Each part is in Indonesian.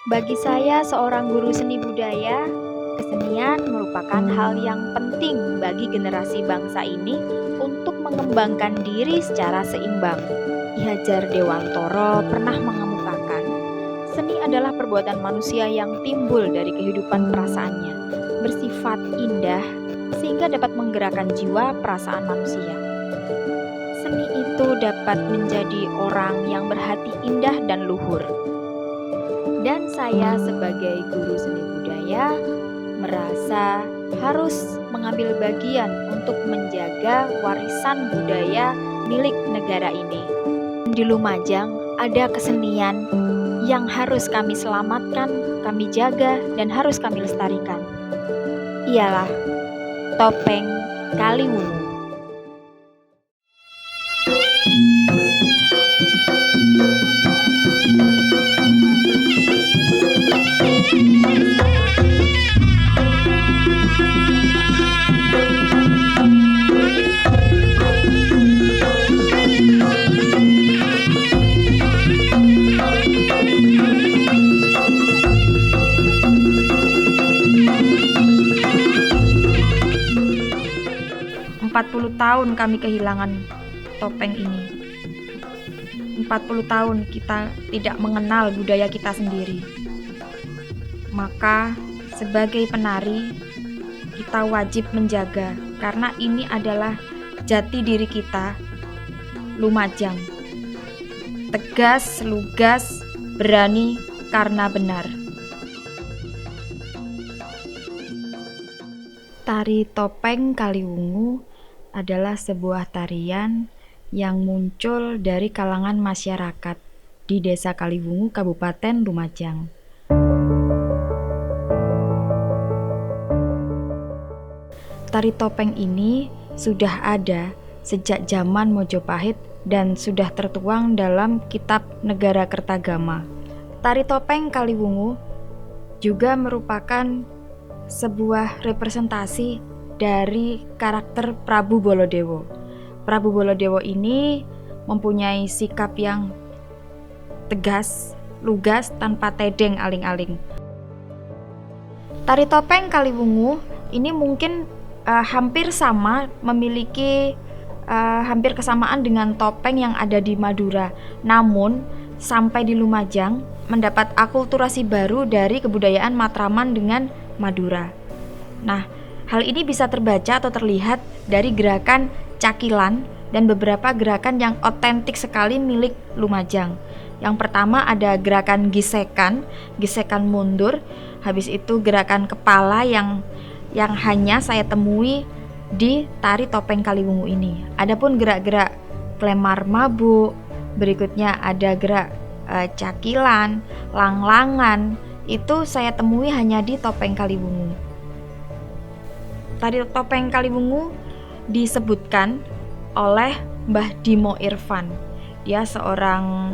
Bagi saya, seorang guru seni budaya, kesenian merupakan hal yang penting bagi generasi bangsa ini untuk mengembangkan diri secara seimbang. Ki Hajar Dewantoro pernah mengemukakan, seni adalah perbuatan manusia yang timbul dari kehidupan perasaannya, bersifat indah sehingga dapat menggerakkan jiwa perasaan manusia. Seni itu dapat menjadi orang yang berhati indah dan luhur. Dan saya sebagai guru seni budaya merasa harus mengambil bagian untuk menjaga warisan budaya milik negara ini. Di Lumajang ada kesenian yang harus kami selamatkan, kami jaga, dan harus kami lestarikan. Ialah topeng Kaliwungu. Puluh tahun kami kehilangan topeng ini. 40 tahun kita tidak mengenal budaya kita sendiri. Maka sebagai penari kita wajib menjaga, karena ini adalah jati diri kita, Lumajang. Tegas, lugas, berani karena benar. Tari topeng Kaliwungu adalah sebuah tarian yang muncul dari kalangan masyarakat di Desa Kaliwungu, Kabupaten Lumajang. Tari topeng ini sudah ada sejak zaman Mojopahit dan sudah tertuang dalam Kitab Negara Kertagama. Tari topeng Kaliwungu juga merupakan sebuah representasi dari karakter Prabu Bolodewo. Prabu Bolodewo ini mempunyai sikap yang tegas, lugas, tanpa tedeng aling-aling. Tari topeng Kaliwungu ini mungkin hampir sama, memiliki hampir kesamaan dengan topeng yang ada di Madura. Namun sampai di Lumajang mendapat akulturasi baru dari kebudayaan Matraman dengan Madura. Nah, hal ini bisa terbaca atau terlihat dari gerakan cakilan dan beberapa gerakan yang otentik sekali milik Lumajang. Yang pertama ada gerakan gisekan mundur, habis itu gerakan kepala yang hanya saya temui di tari topeng Kaliwungu ini. Adapun gerak-gerak klemar mabuk, berikutnya ada gerak cakilan, langlangan, itu saya temui hanya di topeng Kaliwungu. Tari topeng Kaliwungu disebutkan oleh Mbah Dimo Irfan. Dia seorang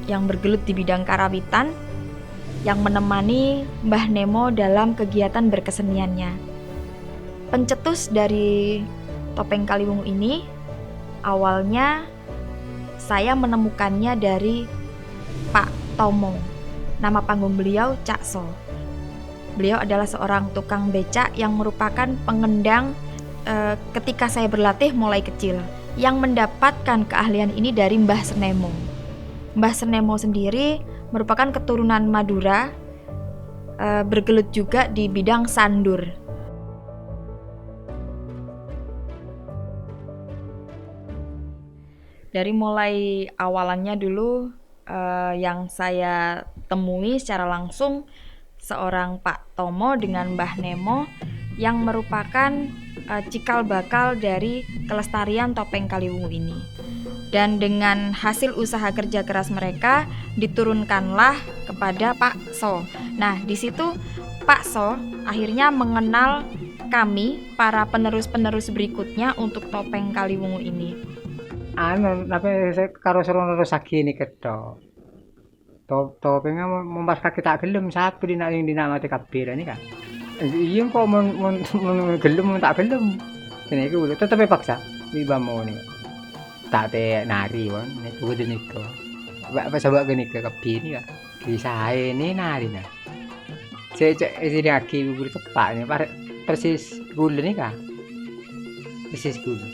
yang bergelut di bidang karawitan yang menemani Mbah Nemo dalam kegiatan berkeseniannya. Pencetus dari topeng Kaliwungu ini awalnya saya menemukannya dari Pak Tomo. Nama panggung beliau Cak So. Beliau adalah seorang tukang becak yang merupakan pengendang ketika saya berlatih mulai kecil, yang mendapatkan keahlian ini dari Mbah Senemo. Mbah Senemo sendiri merupakan keturunan Madura, bergelut juga di bidang sandur. Dari mulai awalannya dulu yang saya temui secara langsung seorang Pak Tomo dengan Mbah Nemo yang merupakan cikal bakal dari kelestarian topeng Kaliwungu ini. Dan dengan hasil usaha kerja keras mereka diturunkanlah kepada Pak So. Nah, di situ Pak So akhirnya mengenal kami para penerus-penerus berikutnya untuk topeng Kaliwungu ini. Tapi karo serono sagene ketok. Topengnya mempas kaki tak gelem satu dinamati kabeh ini kan. Iya kok mun gelem tak gelem. Kene iki tetep paksa. Wiba mau nih. Tak nari won nek kudu niku. Pak coba gini ke kebini ya. Bisa ini nari nah. Cek ini lagi bubur tepak ini persis gula nih kak. Persis gula.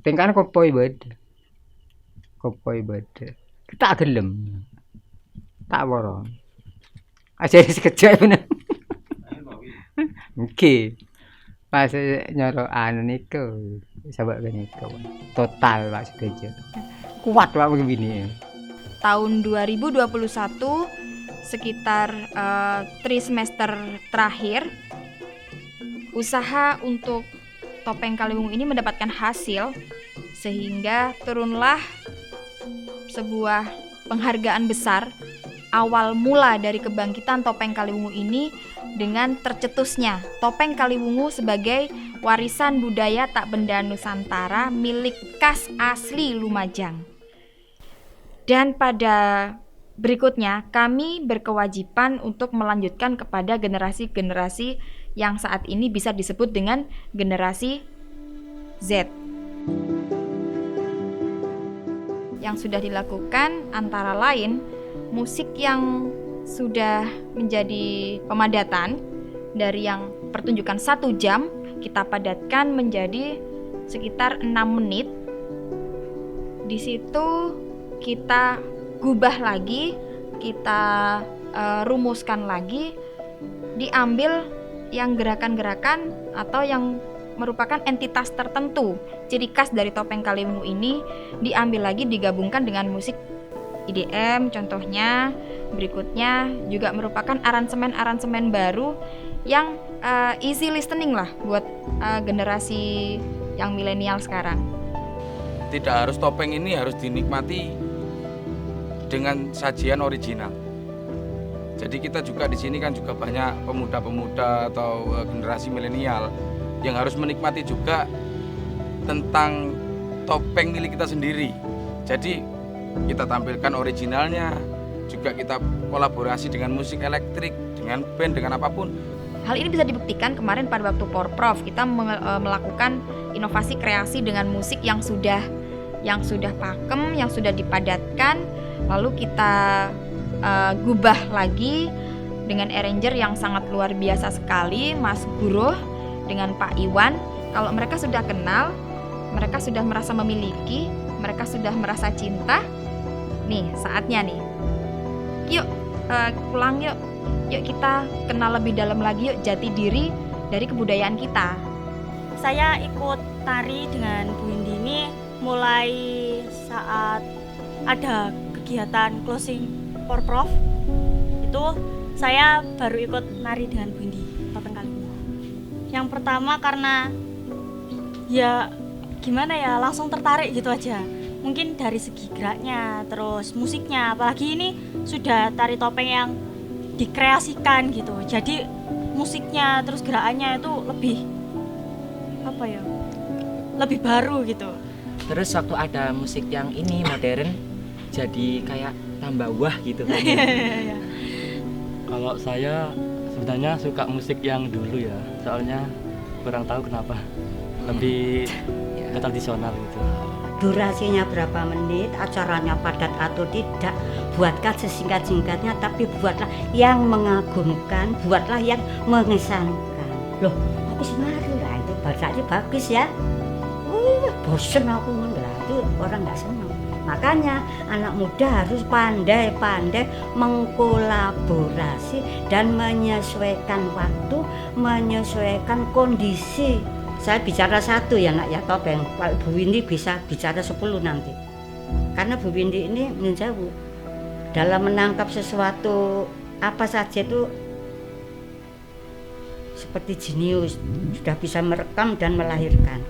Tingkan kopoi bed. Tak gelem. Tak boron. Aja sekejap bener. Oke. Pas nyoro anu niku. Coba gini ke. Total Pak Sutejo. Kuat Pak begini. Tahun 2021 sekitar trimester terakhir usaha untuk topeng Kaliwungu ini mendapatkan hasil sehingga turunlah sebuah penghargaan besar awal mula dari kebangkitan topeng Kaliwungu ini dengan tercetusnya topeng Kaliwungu sebagai warisan budaya tak benda Nusantara milik khas asli Lumajang. Dan pada berikutnya kami berkewajiban untuk melanjutkan kepada generasi-generasi yang saat ini bisa disebut dengan generasi Z. Yang sudah dilakukan antara lain musik yang sudah menjadi pemadatan dari yang pertunjukan 1 jam kita padatkan menjadi sekitar 6 menit. Di situ kita gubah lagi, kita rumuskan lagi, diambil yang gerakan-gerakan atau yang merupakan entitas tertentu ciri khas dari topeng Kaliwungu ini diambil lagi digabungkan dengan musik IDM contohnya. Berikutnya juga merupakan aransemen-aransemen baru yang easy listening lah buat generasi yang milenial sekarang. Tidak harus topeng ini harus dinikmati dengan sajian original. Jadi kita juga di sini kan juga banyak pemuda-pemuda atau generasi milenial yang harus menikmati juga tentang topeng milik kita sendiri. Jadi kita tampilkan originalnya, juga kita kolaborasi dengan musik elektrik, dengan band, dengan apapun. Hal ini bisa dibuktikan kemarin pada waktu Porprov kita melakukan inovasi kreasi dengan musik yang sudah pakem, yang sudah dipadatkan, lalu kita gubah lagi dengan arranger yang sangat luar biasa sekali, Mas Guruh dengan Pak Iwan. Kalau mereka sudah kenal, mereka sudah merasa memiliki, mereka sudah merasa cinta. Nih saatnya nih, yuk pulang yuk kita kenal lebih dalam lagi yuk jati diri dari kebudayaan kita. Saya ikut tari dengan Bu Indi ini mulai saat ada kegiatan closing Porprov. Itu saya baru ikut nari dengan Bu Indi topeng Kaliwungu. Yang pertama karena ya gimana ya, langsung tertarik gitu aja. Mungkin dari segi geraknya, terus musiknya, apalagi ini sudah tari topeng yang dikreasikan gitu. Jadi musiknya terus gerakannya itu lebih lebih baru gitu. Terus waktu ada musik yang ini modern, jadi kayak tambah wah gitu kan. Kalau saya sebenarnya suka musik yang dulu ya, soalnya kurang tahu kenapa lebih tradisional gitu. Durasinya berapa menit, acaranya padat atau tidak, buatlah sesingkat-singkatnya, tapi buatlah yang mengagumkan, buatlah yang mengesankan. Loh, aku senari lah itu bahasanya bagus ya. Bosen aku lah, itu orang nggak senang. Makanya anak muda harus pandai-pandai mengkolaborasi dan menyesuaikan waktu, menyesuaikan kondisi. Saya bicara 1 ya nak ya topeng, Pak Bu Windy bisa bicara 10 nanti. Karena Bu Windy ini menjauh dalam menangkap sesuatu apa saja itu seperti jenius, sudah bisa merekam dan melahirkan.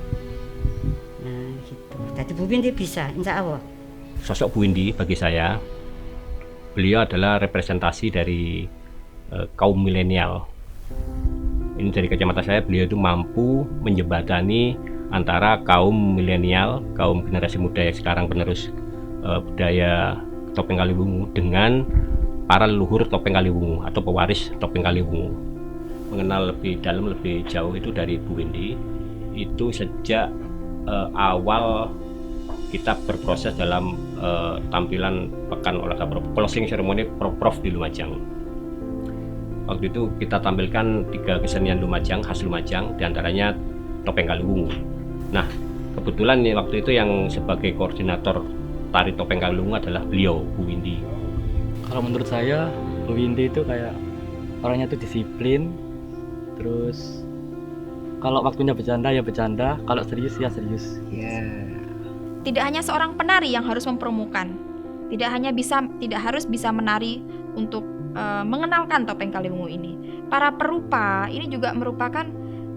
Nah gitu. Jadi Bu Windy bisa, insya Allah. Sosok Bu Windy bagi saya, beliau adalah representasi dari kaum milenial. Ini dari kacamata saya, beliau itu mampu menjembatani antara kaum milenial, kaum generasi muda yang sekarang penerus budaya topeng Kaliwungu dengan para leluhur topeng Kaliwungu atau pewaris topeng Kaliwungu. Mengenal lebih dalam, lebih jauh itu dari Bu Windy, itu sejak awal kita berproses dalam tampilan pekan olahraga closing ceremony Prof di Lumajang. Waktu itu kita tampilkan 3 kesenian Lumajang, khas Lumajang, diantaranya topeng Kaliwungu. Nah, kebetulan nih waktu itu yang sebagai koordinator tari topeng Kaliwungu adalah beliau, Bu Windy. Kalau menurut saya Bu Windy itu kayak orangnya tuh disiplin, terus kalau waktunya bercanda ya bercanda, kalau serius ya serius. Tidak hanya seorang penari yang harus mempromokan, tidak harus bisa menari untuk mengenalkan topeng Kaliwungu ini. Para perupa ini juga merupakan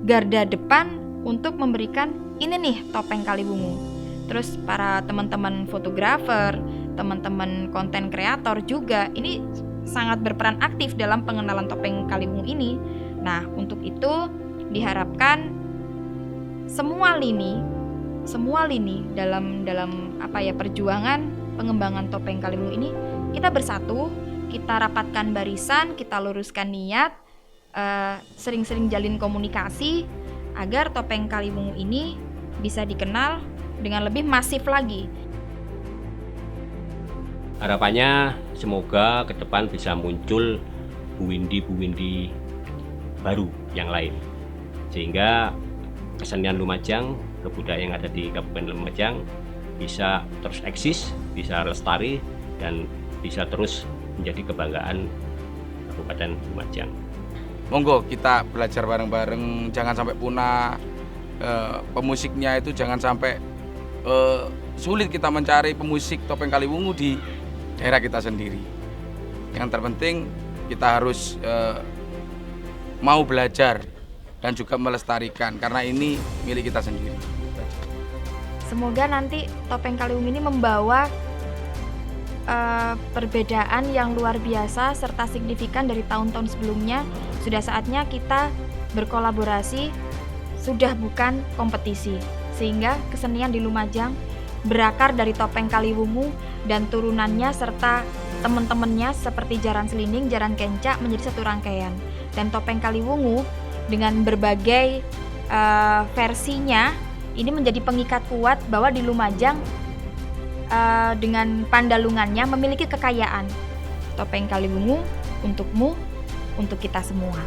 garda depan untuk memberikan ini nih topeng Kaliwungu. Terus para teman-teman fotografer, teman-teman konten kreator juga ini sangat berperan aktif dalam pengenalan topeng Kaliwungu ini. Nah, untuk itu diharapkan semua lini dalam perjuangan pengembangan topeng Kaliwungu ini kita bersatu, kita rapatkan barisan, kita luruskan niat, sering-sering jalin komunikasi agar topeng Kaliwungu ini bisa dikenal dengan lebih masif lagi. Harapannya semoga ke depan bisa muncul Bu Windy baru yang lain, sehingga kesenian Lumajang, kebudayaan yang ada di Kabupaten Lumajang bisa terus eksis, bisa lestari, dan bisa terus menjadi kebanggaan Kabupaten Lumajang. Monggo kita belajar bareng-bareng, jangan sampai punah. Pemusiknya itu jangan sampai sulit kita mencari pemusik topeng Kaliwungu di daerah kita sendiri. Yang terpenting kita harus mau belajar dan juga melestarikan, karena ini milik kita sendiri. Semoga nanti topeng Kaliwungu ini membawa perbedaan yang luar biasa serta signifikan dari tahun-tahun sebelumnya. Sudah saatnya kita berkolaborasi, sudah bukan kompetisi, sehingga kesenian di Lumajang berakar dari topeng Kaliwungu dan turunannya serta teman-temannya seperti jaran selining, jaran kencak menjadi satu rangkaian. Dan topeng Kaliwungu dengan berbagai versinya ini menjadi pengikat kuat bahwa di Lumajang dengan pandalungannya memiliki kekayaan. Topeng Kaliwungu untukmu, untuk kita semua.